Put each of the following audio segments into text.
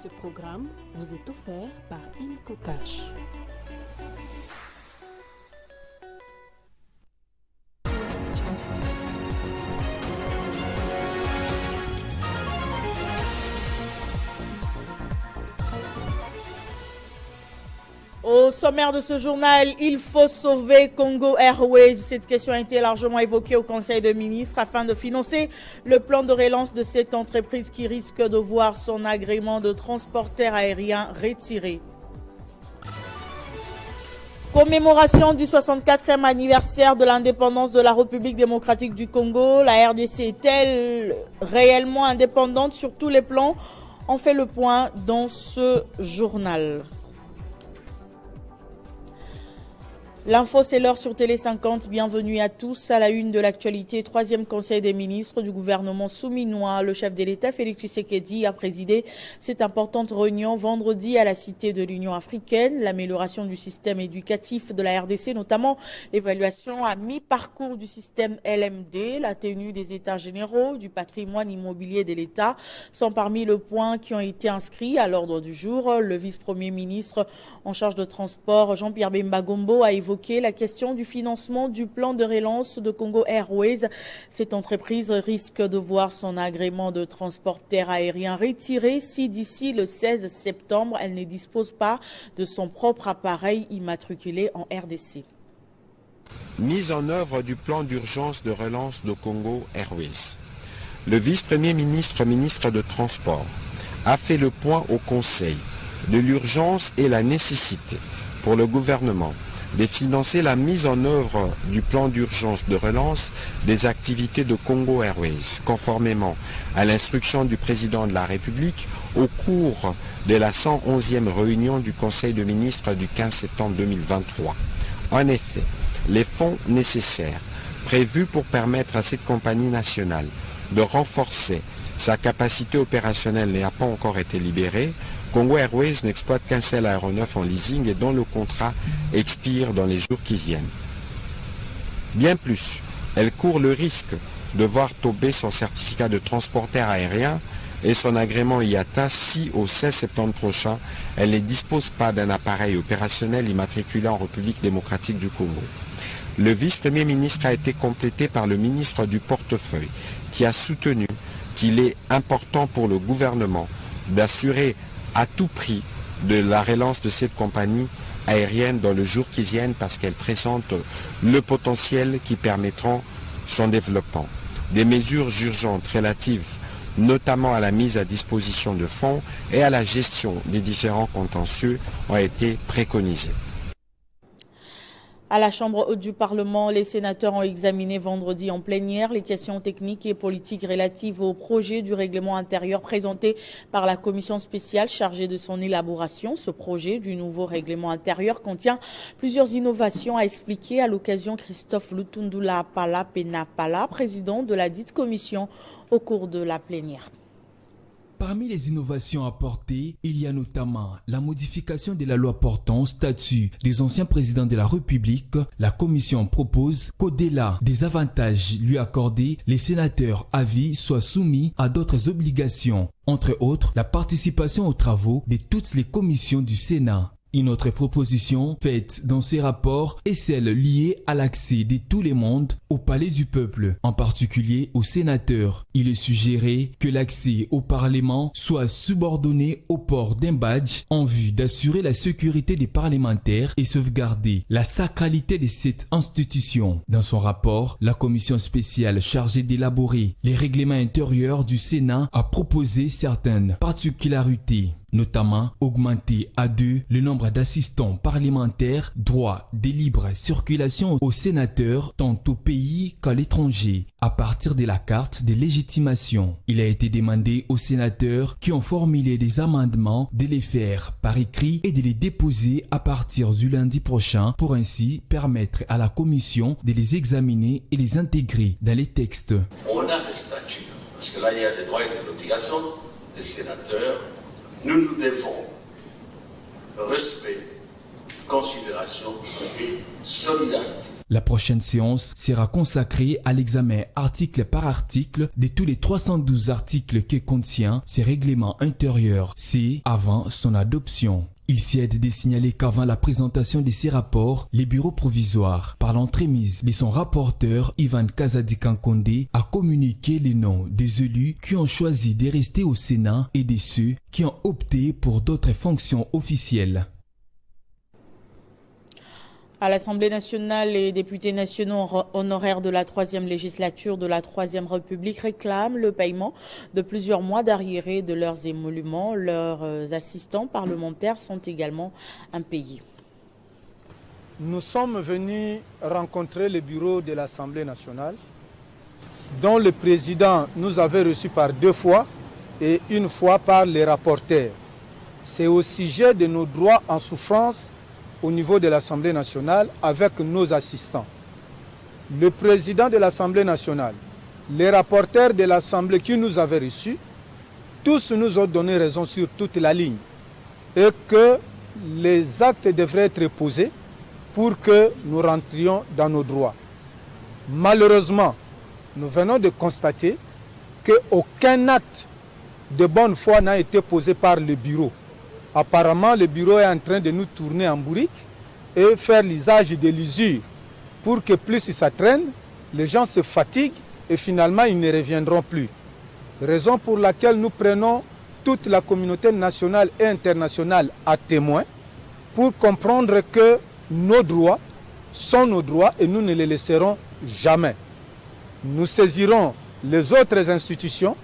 Ce programme vous est offert par Illico Cash. Au sommaire de ce journal, il faut sauver Congo Airways. Cette question a été largement évoquée au Conseil des ministres afin de financer le plan de relance de cette entreprise qui risque de voir son agrément de transporteur aérien retiré. Commémoration du 64e anniversaire de l'indépendance de la République démocratique du Congo. La RDC est-elle réellement indépendante sur tous les plans? On fait le point dans ce journal. L'info, c'est l'heure sur Télé 50. Bienvenue à tous à la une de l'actualité. Troisième conseil des ministres du gouvernement souminois. Le chef de l'État, Félix Tshisekedi, a présidé cette importante réunion vendredi à la Cité de l'Union africaine. L'amélioration du système éducatif de la RDC, notamment l'évaluation à mi-parcours du système LMD, la tenue des états généraux du patrimoine immobilier de l'État sont parmi les points qui ont été inscrits à l'ordre du jour. Le vice-premier ministre en charge de transport, Jean-Pierre Bemba Gombo, a évoqué la question du financement du plan de relance de Congo Airways. Cette entreprise risque de voir son agrément de transporteur aérien retiré si d'ici le 16 septembre, elle ne dispose pas de son propre appareil immatriculé en RDC. Mise en œuvre du plan d'urgence de relance de Congo Airways. Le vice-premier ministre, ministre de Transport, a fait le point au Conseil de l'urgence et la nécessité pour le gouvernement de financer la mise en œuvre du plan d'urgence de relance des activités de Congo Airways, conformément à l'instruction du président de la République au cours de la 111e réunion du Conseil de ministres du 15 septembre 2023. En effet, les fonds nécessaires prévus pour permettre à cette compagnie nationale de renforcer sa capacité opérationnelle n'ayant pas encore été libérée, Congo Airways n'exploite qu'un seul aéronef en leasing et dont le contrat expire dans les jours qui viennent. Bien plus, elle court le risque de voir tomber son certificat de transporteur aérien et son agrément IATA si au 16 septembre prochain, elle ne dispose pas d'un appareil opérationnel immatriculé en République démocratique du Congo. Le vice-premier ministre a été complété par le ministre du portefeuille qui a soutenu qu'il est important pour le gouvernement d'assurer à tout prix de la relance de cette compagnie aérienne dans le jour qui viennent parce qu'elle présente le potentiel qui permettront son développement. Des mesures urgentes relatives notamment à la mise à disposition de fonds et à la gestion des différents contentieux ont été préconisées. À la Chambre haute du Parlement, les sénateurs ont examiné vendredi en plénière les questions techniques et politiques relatives au projet du règlement intérieur présenté par la commission spéciale chargée de son élaboration. Ce projet du nouveau règlement intérieur contient plusieurs innovations à expliquer à l'occasion Christophe Lutundula Pala Penapala, président de la dite commission, au cours de la plénière. Parmi les innovations apportées, il y a notamment la modification de la loi portant statut des anciens présidents de la République. La Commission propose qu'au-delà des avantages lui accordés, les sénateurs à vie soient soumis à d'autres obligations, entre autres la participation aux travaux de toutes les commissions du Sénat. Une autre proposition faite dans ces rapports est celle liée à l'accès de tout le monde au palais du peuple, en particulier aux sénateurs. Il est suggéré que l'accès au Parlement soit subordonné au port d'un badge en vue d'assurer la sécurité des parlementaires et sauvegarder la sacralité de cette institution. Dans son rapport, la commission spéciale chargée d'élaborer les règlements intérieurs du Sénat a proposé certaines particularités, notamment augmenter à 2 le nombre d'assistants parlementaires, droit de libre circulation aux sénateurs tant au pays qu'à l'étranger, à partir de la carte de légitimation. Il a été demandé aux sénateurs qui ont formulé des amendements de les faire par écrit et de les déposer à partir du lundi prochain pour ainsi permettre à la commission de les examiner et les intégrer dans les textes. On a le statut, parce que là il y a des droits et des obligations des sénateurs. Nous nous devons respect considération et solidarité. La prochaine séance sera consacrée à l'examen article par article de tous les 312 articles que contient ces règlements intérieurs, c'est avant son adoption. Il s'y aide de signaler qu'avant la présentation de ces rapports, les bureaux provisoires, par l'entremise de son rapporteur Ivan Kazadi-Kankonde, a communiqué les noms des élus qui ont choisi de rester au Sénat et de ceux qui ont opté pour d'autres fonctions officielles. À l'Assemblée nationale, les députés nationaux honoraires de la 3e législature de la 3e République réclament le paiement de plusieurs mois d'arriérés de leurs émoluments. Leurs assistants parlementaires sont également impayés. Nous sommes venus rencontrer le bureau de l'Assemblée nationale, dont le président nous avait reçus par 2 fois et 1 fois par les rapporteurs. C'est au sujet de nos droits en souffrance au niveau de l'Assemblée nationale avec nos assistants. Le président de l'Assemblée nationale, les rapporteurs de l'Assemblée qui nous avaient reçus, tous nous ont donné raison sur toute la ligne et que les actes devraient être posés pour que nous rentrions dans nos droits. Malheureusement, nous venons de constater qu'aucun acte de bonne foi n'a été posé par le bureau. Apparemment, le bureau est en train de nous tourner en bourrique et faire l'usage de l'usure pour que plus ça traîne, les gens se fatiguent et finalement ils ne reviendront plus. Raison pour laquelle nous prenons toute la communauté nationale et internationale à témoin pour comprendre que nos droits sont nos droits et nous ne les laisserons jamais. Nous saisirons les autres institutions,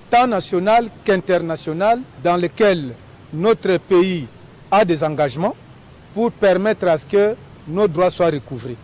tant nationales qu'internationales, dans lesquelles notre pays a des engagements pour permettre à ce que nos droits soient recouvrés.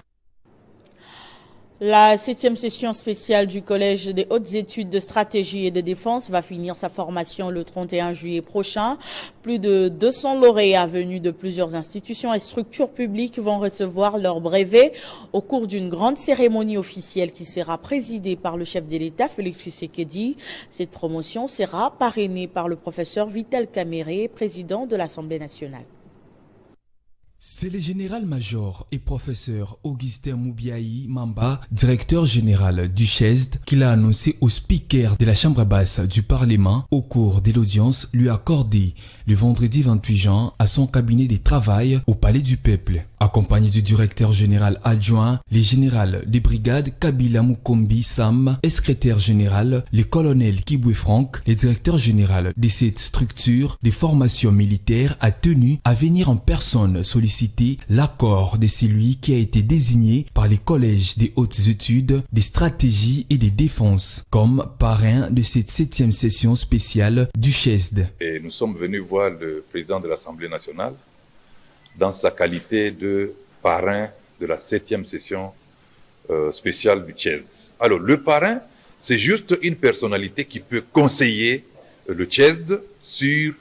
La 7e session spéciale du Collège des hautes études de stratégie et de défense va finir sa formation le 31 juillet prochain. Plus de 200 lauréats venus de plusieurs institutions et structures publiques vont recevoir leur brevet au cours d'une grande cérémonie officielle qui sera présidée par le chef de l'État, Félix Tshisekedi. Cette promotion sera parrainée par le professeur Vital Kamerhe, président de l'Assemblée nationale. C'est le général-major et professeur Augustin Moubiaï Mamba, directeur général du CHESD, qui l'a annoncé au speaker de la Chambre basse du Parlement au cours de l'audience lui accordée le vendredi 28 juin à son cabinet de travail au Palais du Peuple. Accompagné du directeur général adjoint, le général de brigade Kabila Mukombi Sam et secrétaire général, le colonel Kibwe Franck, le directeur général de cette structure de formation militaire, a tenu à venir en personne solliciter l'accord de celui qui a été désigné par les collèges des hautes études, des stratégies et des défenses comme parrain de cette 7e session spéciale du CHESD. Et nous sommes venus voir le président de l'Assemblée nationale dans sa qualité de parrain de la 7e session spéciale du CHESD. Alors, le parrain, c'est juste une personnalité qui peut conseiller le CHESD sur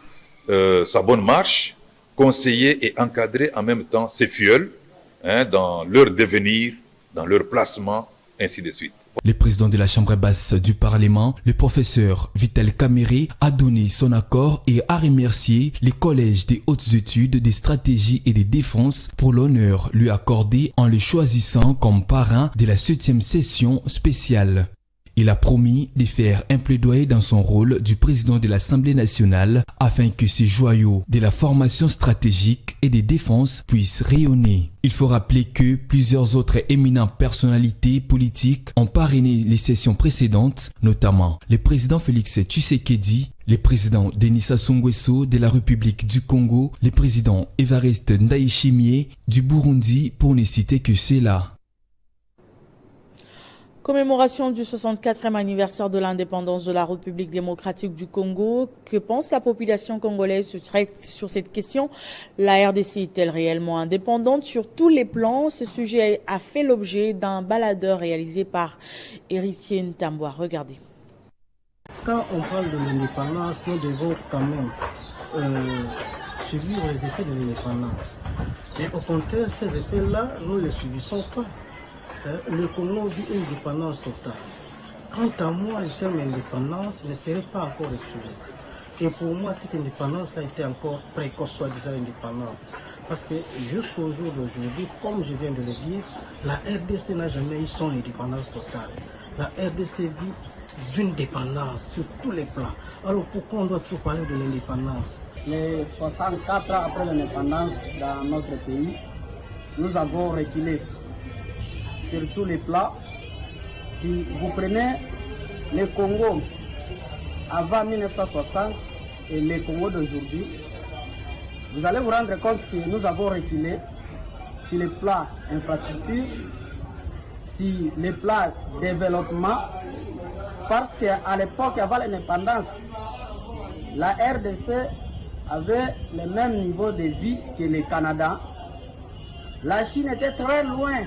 sa bonne marche, conseiller et encadrer en même temps ses filleuls dans leur devenir, dans leur placement, ainsi de suite. Le président de la Chambre basse du Parlement, le professeur Vital Kamerhe, a donné son accord et a remercié les collèges des hautes études, des stratégies et des défenses pour l'honneur lui accordé en le choisissant comme parrain de la 7e session spéciale. Il a promis de faire un plaidoyer dans son rôle du président de l'Assemblée nationale afin que ces joyaux de la formation stratégique et des défenses puissent rayonner. Il faut rappeler que plusieurs autres éminentes personnalités politiques ont parrainé les sessions précédentes, notamment le président Félix Tshisekedi, le président Denis Sassou Nguesso de la République du Congo, le président Evariste Ndayishimiye du Burundi, pour ne citer que ceux-là. Commémoration du 64e anniversaire de l'indépendance de la République démocratique du Congo. Que pense la population congolaise sur cette question? La RDC est-elle réellement indépendante sur tous les plans? Ce sujet a fait l'objet d'un baladeur réalisé par Héritier Ntambwa. Regardez. Quand on parle de l'indépendance, nous devons quand même subir les effets de l'indépendance. Mais au contraire, ces effets-là, nous ne les subissons pas. Le Congo vit une dépendance totale. Quant à moi, le terme indépendance ne serait pas encore utilisé. Et pour moi, cette indépendance a été encore précoce, soi-disant indépendance. Parce que jusqu'au jour d'aujourd'hui, comme je viens de le dire, la RDC n'a jamais eu son indépendance totale. La RDC vit d'une dépendance sur tous les plans. Alors pourquoi on doit toujours parler de l'indépendance? Les 64 ans après l'indépendance dans notre pays, nous avons reculé sur tous les plans. Si vous prenez le Congo avant 1960 et le Congo d'aujourd'hui, vous allez vous rendre compte que nous avons reculé sur les plans infrastructure, sur les plans développement, parce qu'à l'époque, avant l'indépendance, la RDC avait le même niveau de vie que le Canada. La Chine était très loin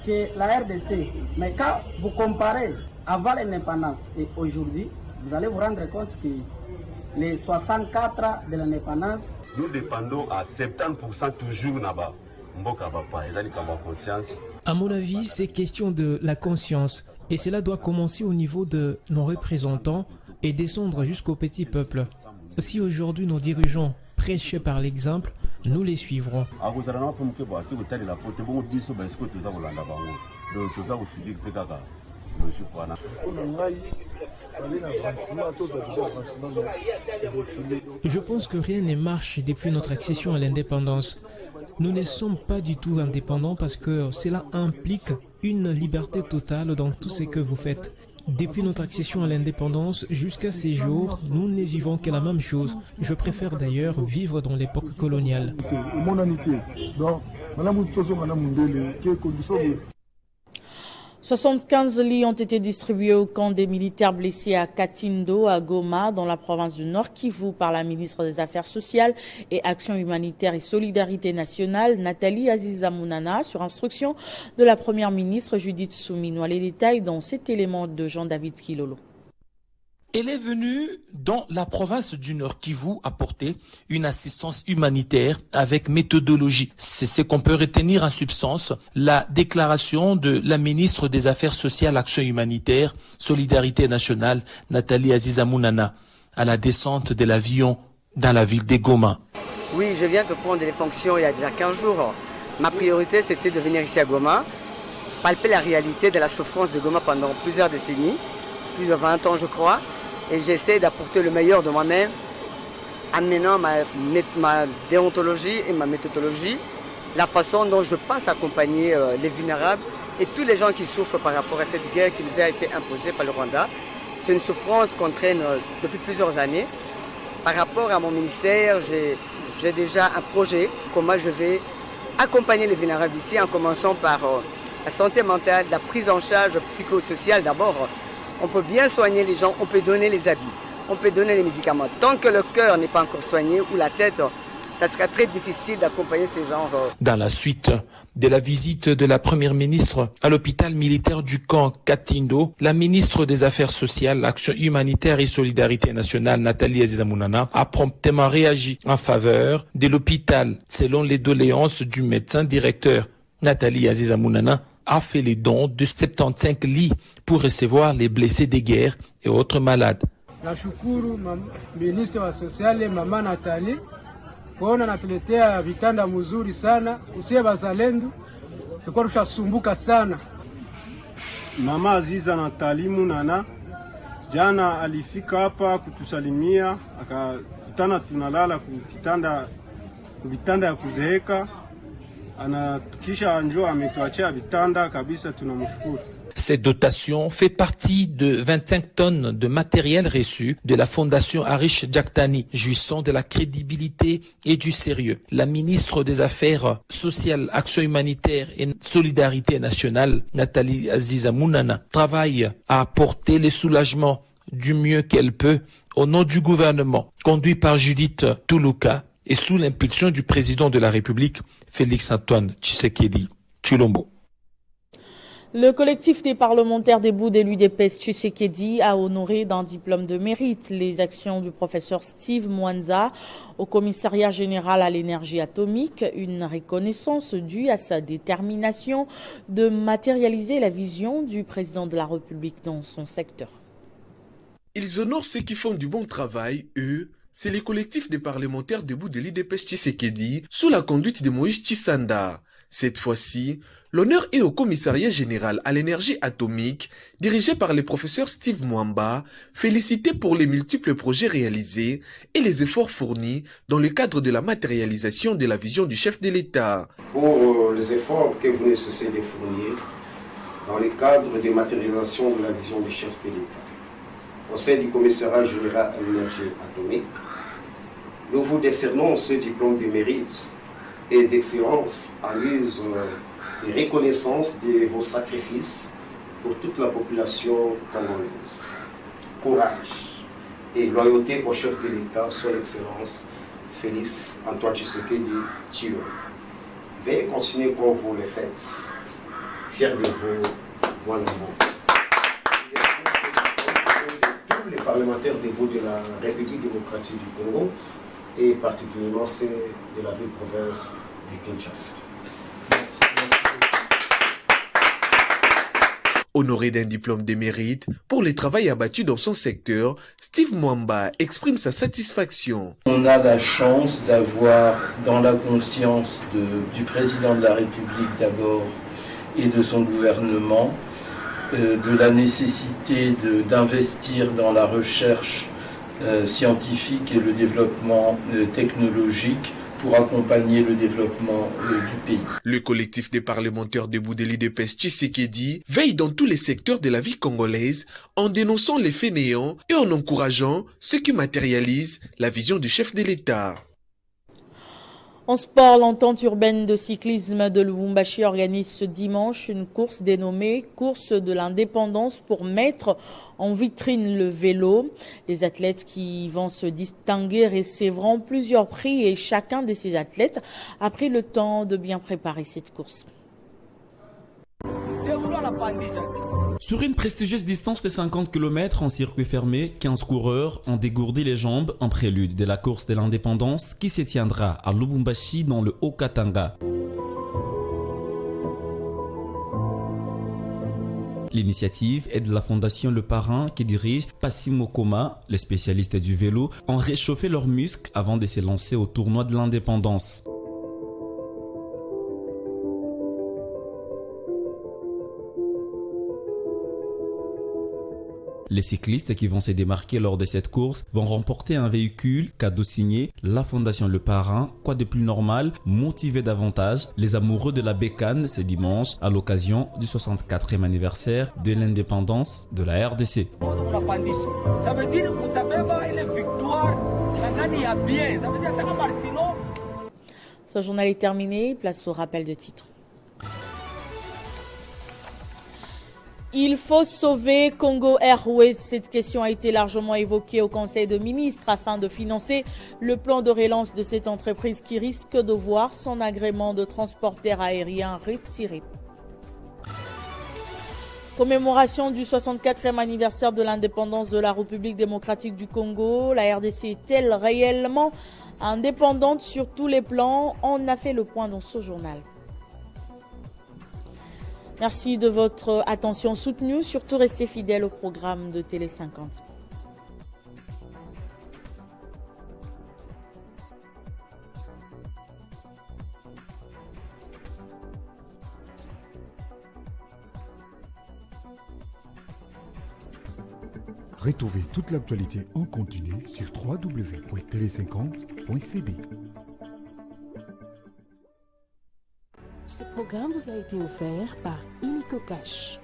que la RDC. Mais quand vous comparez avant l'indépendance et aujourd'hui, vous allez vous rendre compte que les 64 ans de l'indépendance, nous dépendons à 70% toujours là-bas. À mon avis, c'est question de la conscience. Et cela doit commencer au niveau de nos représentants et descendre jusqu'au petit peuple. Si aujourd'hui nos dirigeants prêchent par l'exemple, nous les suivrons. Je pense que rien ne marche depuis notre accession à l'indépendance. Nous ne sommes pas du tout indépendants parce que cela implique une liberté totale dans tout ce que vous faites. Depuis notre accession à l'indépendance jusqu'à ces jours, nous ne vivons que la même chose. Je préfère d'ailleurs vivre dans l'époque coloniale. 75 lits ont été distribués au camp des militaires blessés à Katindo, à Goma, dans la province du Nord Kivu, par la ministre des Affaires sociales et Action humanitaire et solidarité nationale, Nathalie Aziza Mounana, sur instruction de la première ministre Judith Suminwa. Les détails dans cet élément de Jean-David Kilolo. Elle est venue dans la province du Nord Kivu apporter une assistance humanitaire avec méthodologie. C'est ce qu'on peut retenir en substance la déclaration de la ministre des Affaires sociales, Action humanitaire, Solidarité nationale, Nathalie Aziza Mounana, à la descente de l'avion dans la ville de Goma. Oui, je viens de prendre les fonctions il y a déjà 15 jours. Ma priorité, c'était de venir ici à Goma, palper la réalité de la souffrance de Goma pendant plusieurs décennies, plus de 20 ans je crois. Et j'essaie d'apporter le meilleur de moi-même en menant ma déontologie et ma méthodologie, la façon dont je pense accompagner les vulnérables et tous les gens qui souffrent par rapport à cette guerre qui nous a été imposée par le Rwanda. C'est une souffrance qu'on traîne depuis plusieurs années. Par rapport à mon ministère, j'ai déjà un projet, comment je vais accompagner les vulnérables ici, en commençant par la santé mentale, la prise en charge psychosociale d'abord. On peut bien soigner les gens, on peut donner les habits, on peut donner les médicaments. Tant que le cœur n'est pas encore soigné ou la tête, ça sera très difficile d'accompagner ces gens. Dans la suite de la visite de la première ministre à l'hôpital militaire du camp Katindo, la ministre des Affaires sociales, Action humanitaire et solidarité nationale, Nathalie Aziza Mounana, a promptement réagi en faveur de l'hôpital. Selon les doléances du médecin directeur, Nathalie Aziza Mounana a fait les dons de 75 lits pour recevoir les blessés de guerre et autres malades. Nashukuru ministre wa sociale mama Nathalie kuona natuletea vitanda mzuri sana, usie bazalendo tulikuwa tushasumbuka sana. Mama Aziza Nathalie Mounana jana alifika hapa kutusalimia, akakutana tunalala ku vitanda ya kuzeeka. Cette dotation fait partie de 25 tonnes de matériel reçu de la Fondation Harish Jaktani, jouissant de la crédibilité et du sérieux. La ministre des Affaires sociales, Action humanitaire et solidarité nationale, Nathalie Aziza Mounana, travaille à apporter le soulagement du mieux qu'elle peut au nom du gouvernement, conduit par Judith Tuluka, et sous l'impulsion du président de la République, Félix-Antoine Tshisekedi Tshilombo. Le collectif des parlementaires debout de l'UDPS Tshisekedi a honoré d'un diplôme de mérite les actions du professeur Steve Mwanza au commissariat général à l'énergie atomique, une reconnaissance due à sa détermination de matérialiser la vision du président de la République dans son secteur. Ils honorent ceux qui font du bon travail, eux, c'est le collectif des parlementaires debout de l'IDPS Tshisekedi sous la conduite de Moïse Tshisanda. Cette fois-ci, l'honneur est au commissariat général à l'énergie atomique, dirigé par le professeur Steve Mwamba, félicité pour les multiples projets réalisés et les efforts fournis dans le cadre de la matérialisation de la vision du chef de l'État. Pour les efforts que vous ne cessez de fournir dans le cadre de matérialisation de la vision du chef de l'État, au sein du commissariat général à l'énergie atomique, nous vous décernons ce diplôme de mérite et d'excellence en guise de reconnaissance de vos sacrifices pour toute la population congolaise. Courage et loyauté au chef de l'État, son Excellence Félix Antoine Tshisekedi Tshilombo. Veuillez continuer comme vous le faites. Fier de vous, moi tous les parlementaires debout de la République démocratique du Congo et particulièrement ceux de la ville-province de Kinshasa. Merci. Honoré d'un diplôme de mérite pour le travail abattu dans son secteur, Steve Mwamba exprime sa satisfaction. On a la chance d'avoir dans la conscience du président de la République d'abord et de son gouvernement de la nécessité d'investir dans la recherche scientifique et le développement technologique pour accompagner le développement du pays. Le collectif des parlementaires debout de l'IDPS Tshisekedi veille dans tous les secteurs de la vie congolaise en dénonçant les faits néants et en encourageant ceux qui matérialisent la vision du chef de l'État. En sport, l'entente urbaine de cyclisme de Lubumbashi organise ce dimanche une course dénommée Course de l'indépendance pour mettre en vitrine le vélo. Les athlètes qui vont se distinguer recevront plusieurs prix et chacun de ces athlètes a pris le temps de bien préparer cette course. Sur une prestigieuse distance de 50 km en circuit fermé, 15 coureurs ont dégourdi les jambes en prélude de la course de l'indépendance qui se tiendra à Lubumbashi dans le Haut-Katanga. L'initiative est de la fondation Le Parrain qui dirige Passimo Koma, les spécialistes du vélo, ont réchauffé leurs muscles avant de se lancer au tournoi de l'indépendance. Les cyclistes qui vont se démarquer lors de cette course vont remporter un véhicule cadeau signé la Fondation Le Parrain. Quoi de plus normal, motiver davantage les amoureux de la bécane ce dimanche à l'occasion du 64e anniversaire de l'indépendance de la RDC. Ça veut dire que une victoire, bien. Ça veut dire que Martino. Ce journal est terminé, place au rappel de titres. Il faut sauver Congo Airways. Cette question a été largement évoquée au Conseil des ministres afin de financer le plan de relance de cette entreprise qui risque de voir son agrément de transporteur aérien retiré. Commémoration du 64e anniversaire de l'indépendance de la République démocratique du Congo. La RDC est-elle réellement indépendante sur tous les plans? On a fait le point dans ce journal. Merci de votre attention soutenue. Surtout, restez fidèles au programme de Télé 50. Retrouvez toute l'actualité en continu sur www.tele50.cd. Ce programme vous a été offert par Illico Cash.